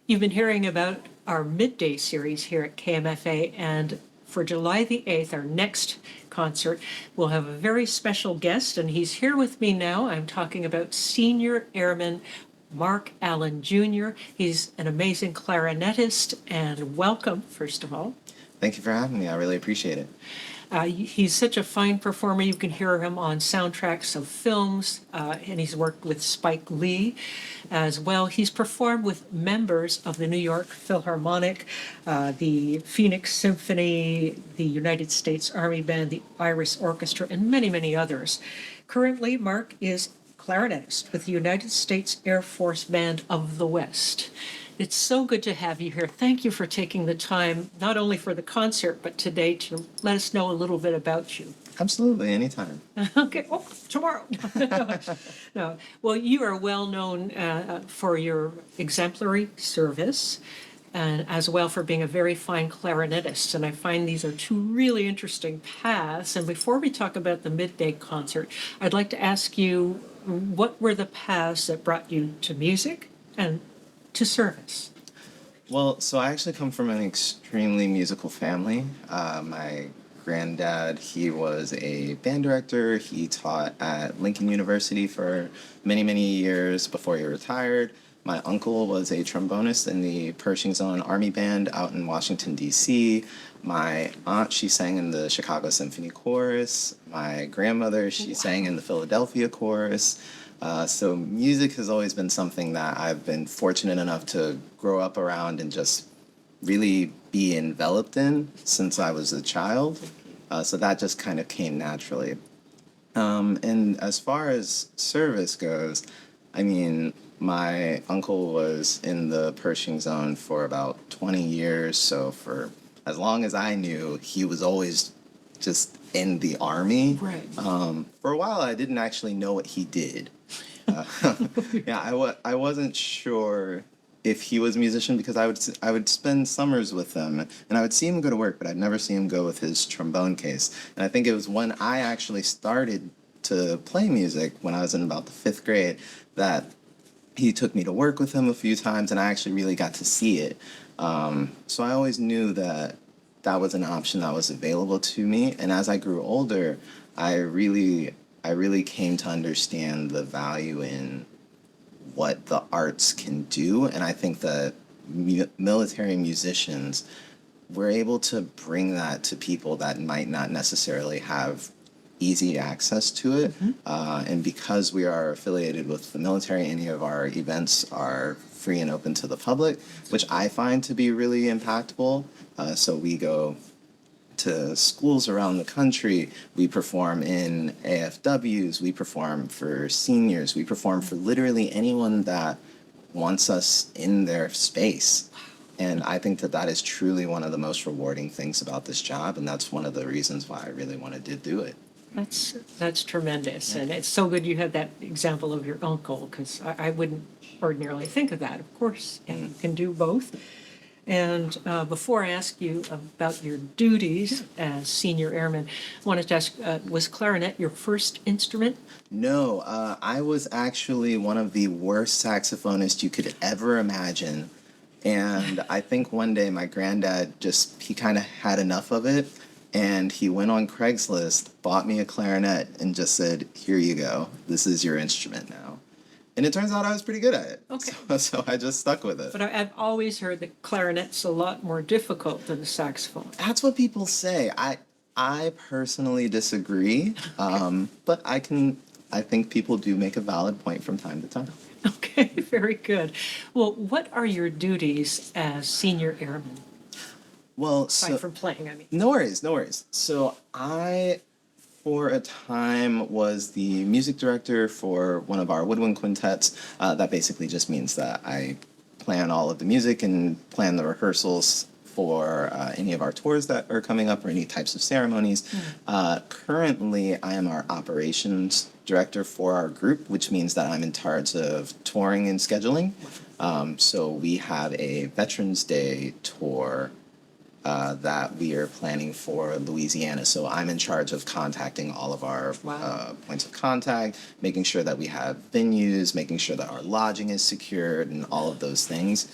You've been hearing about our Midday series here at KMFA, and for July the 8th, our next concert, we'll have a very special guest, and he's here with me now. I'm talking about Senior Airman Mark Allen Jr. He's an amazing clarinetist, and welcome, first of all. Thank you for having me. I really appreciate it. He's such a fine performer. You can hear him on soundtracks of films, and he's worked with Spike Lee as well. He's performed with members of the New York Philharmonic, the Phoenix Symphony, the United States Army Band, the Irish Orchestra, and many, many others. Currently, Mark is clarinetist with the United States Air Force Band of the West. It's so good to have you here. Thank you for taking the time, not only for the concert, but today to let us know a little bit about you. Absolutely, anytime. Okay, oh, tomorrow. No. Well, you are well known for your exemplary service and as well for being a very fine clarinetist. And I find these are two really interesting paths. And before we talk about the Midday concert, I'd like to ask you, what were the paths that brought you to music and to service? Well, so I actually come from an extremely musical family. My granddad, he was a band director. He taught at Lincoln University for many, many years before he retired. My uncle was a trombonist in the Pershing Zone Army Band out in Washington, D.C. My aunt, she sang in the Chicago Symphony Chorus. My grandmother, she sang in the Philadelphia Chorus. So music has always been something that I've been fortunate enough to grow up around and just really be enveloped in since I was a child. So that just kind of came naturally. And as far as service goes, I mean, my uncle was in the Pershing Zone for about 20 years. So for as long as I knew, he was always just in the Army. Right. For a while, I didn't actually know what he did. Yeah, I wasn't sure if he was a musician because I would spend summers with him and I would see him go to work, but I'd never see him go with his trombone case. And I think it was when I actually started to play music when I was in about the 5th grade that he took me to work with him a few times and I actually really got to see it. So I always knew that that was an option that was available to me. And as I grew older, I really came to understand the value in what the arts can do. And I think that military musicians were able to bring that to people that might not necessarily have easy access to it. And because we are affiliated with the military, any of our events are free and open to the public, which I find to be really impactful. So we go to schools around the country. We perform in AFWs. We perform for seniors. We perform for literally anyone that wants us in their space. And I think that that is truly one of the most rewarding things about this job, and that's one of the reasons why I really wanted to do it. That's tremendous. Yeah. And it's so good you had that example of your uncle, because I wouldn't ordinarily think of that. Of course, you can do both. And before I ask you about your duties as senior airman, I wanted to ask, was clarinet your first instrument? No, I was actually one of the worst saxophonists you could ever imagine. And I think one day my granddad he kind of had enough of it. And he went on Craigslist, bought me a clarinet, and just said, "Here you go. This is your instrument now." And it turns out I was pretty good at it. Okay. So I just stuck with it. But I've always heard that clarinet's a lot more difficult than the saxophone. That's what people say. I personally disagree. But I think people do make a valid point from time to time. Okay, very good. Well, what are your duties as senior airman? Well, aside from playing, I mean. No worries, no worries. So I, for a time, was the music director for one of our woodwind quintets. That basically just means that I plan all of the music and plan the rehearsals for any of our tours that are coming up or any types of ceremonies. Currently, I am our operations director for our group, which means that I'm in charge of touring and scheduling. So we have a Veterans Day tour that we are planning for Louisiana. So I'm in charge of contacting all of our points of contact, making sure that we have venues, making sure that our lodging is secured, and all of those things.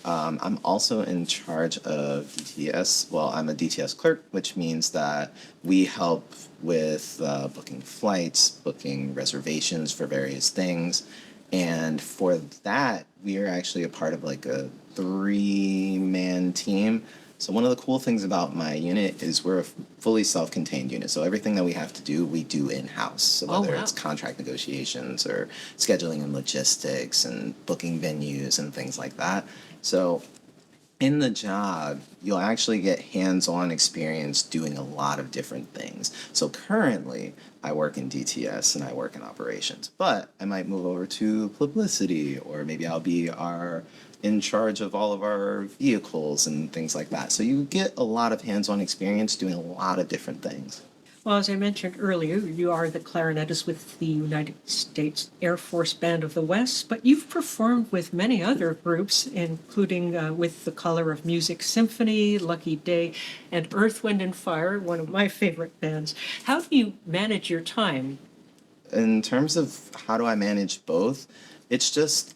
I'm also in charge of DTS. Well, I'm a DTS clerk, which means that we help with booking flights, booking reservations for various things. And for that, we are actually a part of like a 3-man team. So one of the cool things about my unit is we're a fully self-contained unit. So everything that we have to do, we do in-house. So Oh, whether wow. it's contract negotiations or scheduling and logistics and booking venues and things like that. So in the job, you'll actually get hands-on experience doing a lot of different things. So currently, I work in DTS and I work in operations, but I might move over to publicity, or maybe I'll be in charge of all of our vehicles and things like that. So you get a lot of hands-on experience doing a lot of different things. Well, as I mentioned earlier, you are the clarinetist with the United States Air Force Band of the West, but you've performed with many other groups, including with the Color of Music Symphony, Lucky Day, and Earth, Wind, and Fire, one of my favorite bands. How do you manage your time? In terms of how do I manage both, it's just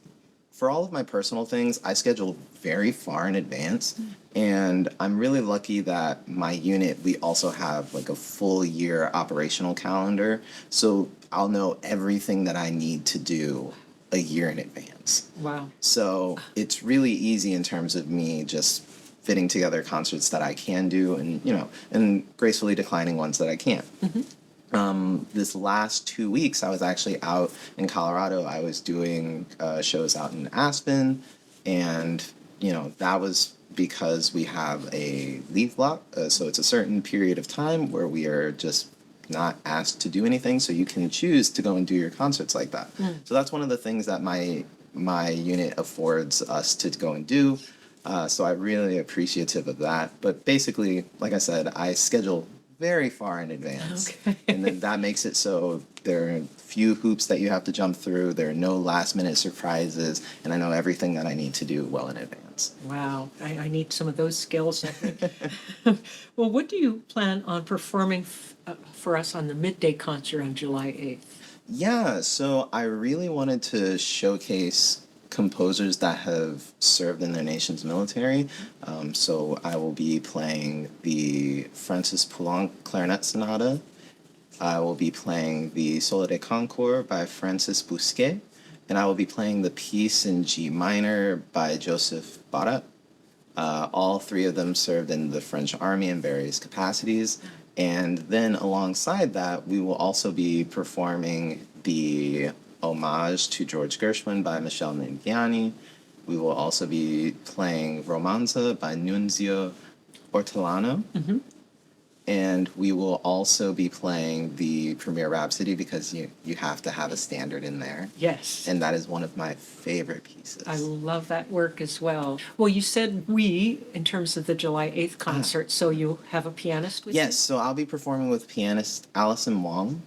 for all of my personal things, I schedule very far in advance. And I'm really lucky that my unit, we also have like a full year operational calendar. So I'll know everything that I need to do a year in advance. Wow. So it's really easy in terms of me just fitting together concerts that I can do and, and gracefully declining ones that I can't. This last 2 weeks, I was actually out in Colorado. I was doing shows out in Aspen, and that was because we have a leave block. So it's a certain period of time where we are just not asked to do anything. So you can choose to go and do your concerts like that. So that's one of the things that my unit affords us to go and do. So I'm really appreciative of that. But basically, like I said, I schedule very far in advance. Okay. And then that makes it so there are few hoops that you have to jump through. There are no last minute surprises. And I know everything that I need to do well in advance. Wow, I need some of those skills, I think. Well, what do you plan on performing for us on the Midday concert on July 8th? Yeah, so I really wanted to showcase composers that have served in their nation's military. So I will be playing the Francis Poulenc Clarinet Sonata. I will be playing the Solo de Concours by Francis Bousquet. And I will be playing the piece in G minor by Joseph Barat. All three of them served in the French army in various capacities. And then alongside that, we will also be performing the Homage to George Gershwin by Michel Ningiani. We will also be playing Romanza by Nunzio Ortolano. And we will also be playing the Premier Rhapsody because you have to have a standard in there. Yes. And that is one of my favorite pieces. I love that work as well. Well, you said we in terms of the July 8th concert, so you have a pianist with you? Yes, so I'll be performing with pianist Allison Wong.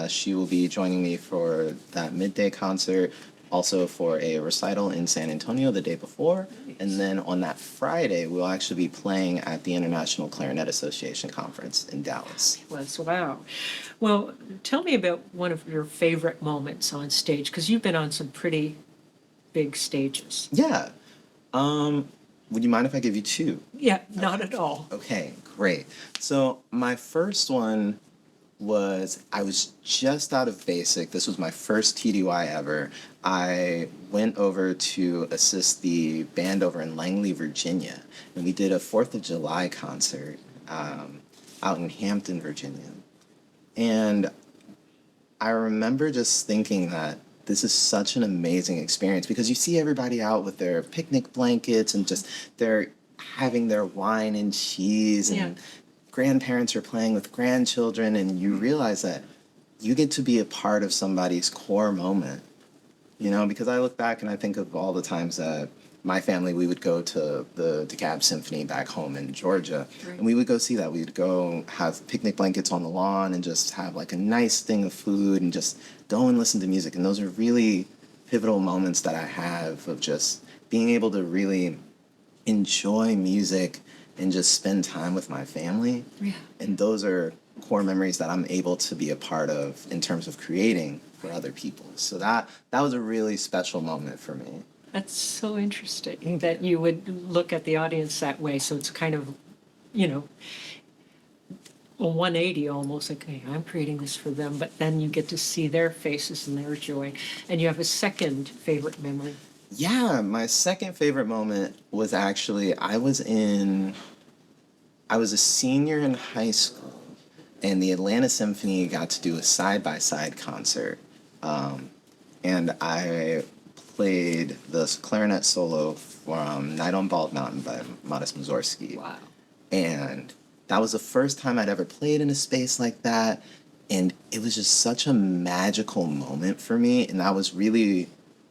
She will be joining me for that Midday concert, also for a recital in San Antonio the day before. Nice. And then on that Friday, we'll actually be playing at the International Clarinet Association Conference in Dallas. Wow. Well, tell me about one of your favorite moments on stage, because you've been on some pretty big stages. Yeah. Would you mind if I give you two? Yeah, not at all. Okay, great. So my first one I was just out of basic. This was my first TDY ever. I went over to assist the band over in Langley, Virginia, and we did a 4th of July concert out in Hampton, Virginia. And I remember just thinking that this is such an amazing experience because you see everybody out with their picnic blankets and just they're having their wine and cheese and grandparents are playing with grandchildren, and you realize that you get to be a part of somebody's core moment, because I look back and I think of all the times that my family, we would go to the DeKalb Symphony back home in Georgia, Right. and we would go see that. We'd go have picnic blankets on the lawn and just have like a nice thing of food and just go and listen to music. And those are really pivotal moments that I have of just being able to really enjoy music and just spend time with my family. Yeah. And those are core memories that I'm able to be a part of in terms of creating for other people. So that was a really special moment for me. That's so interesting that you would look at the audience that way. So it's kind of, you know, a 180 almost, like, hey, I'm creating this for them, but then you get to see their faces and their joy. And you have a second favorite memory. Yeah, my second favorite moment was actually I was a senior in high school, and the Atlanta Symphony got to do a side by side concert. And I played the clarinet solo from Night on Bald Mountain by Modest Mussorgsky. Wow. And that was the first time I'd ever played in a space like that. And it was just such a magical moment for me. And that was really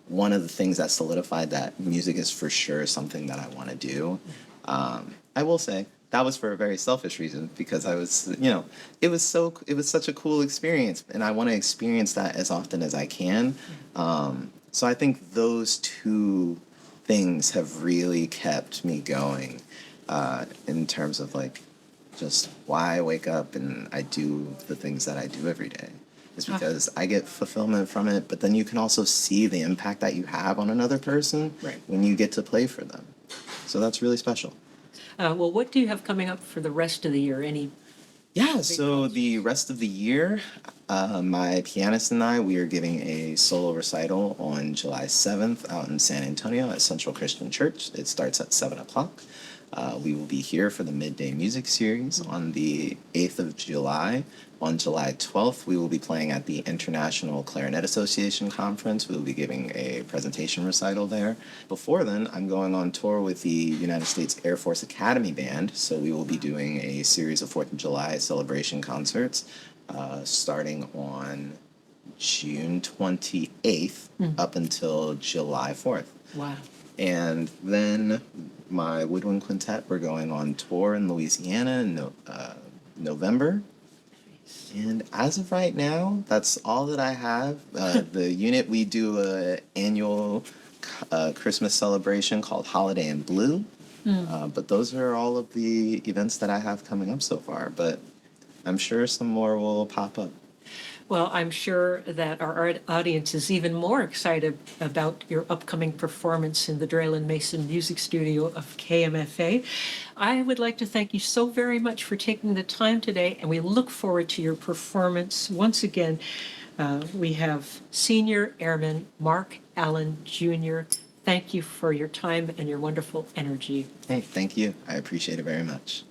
one of the things that solidified that music is for sure something that I want to do. I will say that was for a very selfish reason because I was, it was such a cool experience, and I want to experience that as often as I can. So I think those two things have really kept me going in terms of like just why I wake up and I do the things that I do every day. Is because I get fulfillment from it, but then you can also see the impact that you have on another person Right. when you get to play for them. So that's really special. Well, what do you have coming up for the rest of the year? Any? Yeah, so the rest of the year, my pianist and I, we are giving a solo recital on July 7th out in San Antonio at Central Christian Church. It starts at 7 o'clock. We will be here for the Midday Music Series on the 8th of July. On July 12th, we will be playing at the International Clarinet Association Conference. We will be giving a presentation recital there. Before then, I'm going on tour with the United States Air Force Academy Band, so we will be doing a series of 4th of July celebration concerts starting on June 28th up until July 4th. Wow. And then my woodwind quintet, we're going on tour in Louisiana in November. And as of right now, that's all that I have. The unit, we do an annual Christmas celebration called Holiday in Blue. But those are all of the events that I have coming up so far. But I'm sure some more will pop up. Well, I'm sure that our audience is even more excited about your upcoming performance in the Draylen Mason Music Studio of KMFA. I would like to thank you so very much for taking the time today, and we look forward to your performance. Once again, we have Senior Airman Mark Allen Jr. Thank you for your time and your wonderful energy. Hey, thank you. I appreciate it very much.